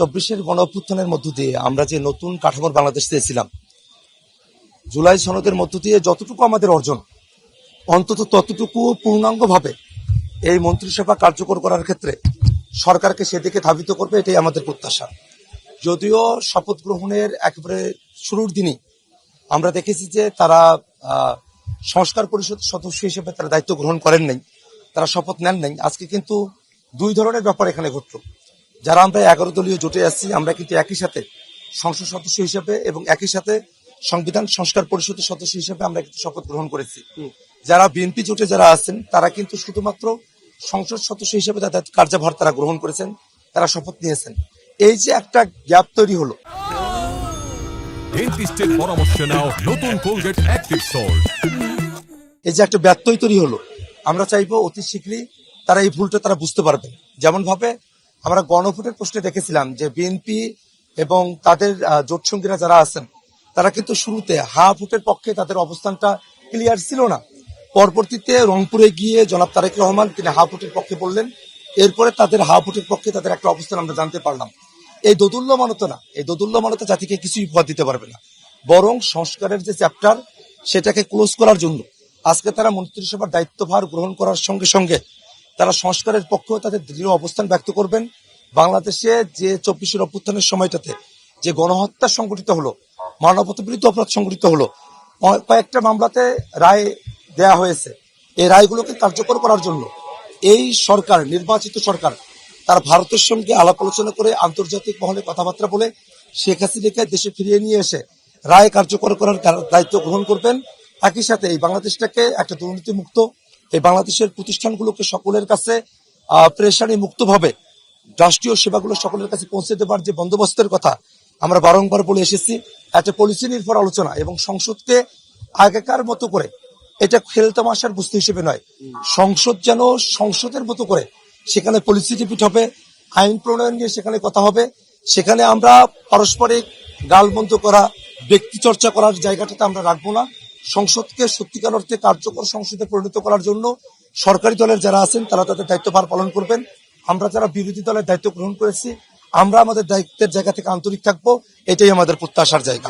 24-এর গণ অভ্যুত্থানের মধ্য দিয়ে আমরা যে নতুন কাঠামোর বাংলাদেশ চেয়েছিলাম, জুলাই সনদের মধ্য দিয়ে যতটুকু আমাদের অর্জন, অন্তত ততটুকু পূর্ণাঙ্গভাবে এই মন্ত্রিসভা কার্যকর করার ক্ষেত্রে সরকারকে সেদিকে ধাবিত করবে, এটাই আমাদের প্রত্যাশা। যদিও শপথ গ্রহণের একেবারে শুরুর দিনই আমরা দেখেছি যে তারা সংস্কার পরিষদ সদস্য হিসেবে তারা দায়িত্ব গ্রহণ করেন নাই, তারা শপথ নেন নাই। আজকে কিন্তু দুই ধরনের ব্যাপার এখানে ঘটল। যারা আমরা 11 দলীয় জোটে আসছি, আমরা কিন্তু একই সাথে সংসদ সদস্য হিসেবে এবং একই সাথে সংবিধান সংস্কার পরিষদের সদস্য হিসেবে আমরা কিন্তু শপথ গ্রহণ করেছি। যারা বিএনপি জোটে যারা আছেন তারা কিন্তু শুধুমাত্র সংসদ সদস্য হিসেবে তাদের কার্যভার তারা গ্রহণ করেছেন, তারা শপথ নিয়েছেন। এই যে একটা গ্যাপ তৈরি হলো, ডেন্টিস্টের পরামর্শ নাও নতুন কোলগেট অ্যাক্টিভ সল্ট। এই যে একটা ব্যত্যয় তৈরি হলো, আমরা চাইবো অতি শীঘ্রই তারা এই ভুলটা তারা বুঝতে পারবেন। যেমন ভাবে আমরা গণভোটের প্রশ্নে দেখেছিলাম যে বিএনপি এবং তাদের জোট সঙ্গীরা যারা আছেন তারা কিন্তু শুরুতে হা ভোটের পক্ষে তাদের অবস্থানটা ক্লিয়ার ছিল না। পরবর্তীতে রংপুরে গিয়ে জনাব তারেক রহমান তিনি হা ভোটের পক্ষে বললেন, এরপরে তাদের হা ভোটের পক্ষে তাদের একটা অবস্থান আমরা জানতে পারলাম। এই দোদুল্যমানতা না, এই দোদুল্যমানতা জাতিকে কিছুই উপহার দিতে পারবে না। বরং সংস্কারের যে চ্যাপ্টার সেটাকে ক্লোজ করার জন্য আজকে তারা মন্ত্রিসভার দায়িত্বভার গ্রহণ করার সঙ্গে সঙ্গে তারা সংস্কারের পক্ষেও তাদের দৃঢ় অবস্থান ব্যক্ত করবেন। বাংলাদেশে যে 24-এর অভ্যুত্থানের সময়টাতে যে গণহত্যা সংঘটিত হলো, মানবতা বিরুদ্ধে অপরাধ সংঘটিত হলো, কয়েকটা মামলাতে রায় দেয়া হয়েছে। এই রায়গুলোকে কার্যকর করার জন্য এই সরকার, নির্বাচিত সরকার, তারা ভারতের সঙ্গে আলাপ আলোচনা করে আন্তর্জাতিক মহলে কথাবার্তা বলে শেখ হাসিনাকে দেশে ফিরিয়ে নিয়ে এসে রায় কার্যকর করার দায়িত্ব গ্রহণ করবেন। একই সাথে এই বাংলাদেশটাকে একটা দুর্নীতি মুক্ত, এই বাংলাদেশের প্রতিষ্ঠানগুলোকে সকলের কাছে প্রেসারি মুক্তভাবে রাষ্ট্রীয় সেবাগুলো সকলের কাছে পৌঁছে দেবার যে বন্দোবস্তের কথা আমরা বারংবার বলে এসেছি, একটা পলিসি নির্ভর আলোচনা এবং সংসদকে আগেকার মতো করে এটা খেলতামাশার বস্তু হিসেবে নয়, সংসদ যেন সংসদের মতো করে সেখানে পলিসি ডিবেট হবে, আইন প্রণয়ন নিয়ে সেখানে কথা হবে। সেখানে আমরা পারস্পরিক গালমন্দ করা, ব্যক্তি চর্চা করার জায়গাটাতে আমরা রাখবো না। সংসদকে সত্যিকার অর্থে কার্যকর সংসদে পরিণত করার জন্য সরকারি দলের যারা আছেন তারা তাদের দায়িত্বভার পালন করবেন। আমরা যারা বিরোধী দলের দায়িত্ব গ্রহণ করেছি আমরা আমাদের দায়িত্বের জায়গা থেকে আন্তরিক থাকবো, এটাই আমাদের প্রত্যাশার জায়গা।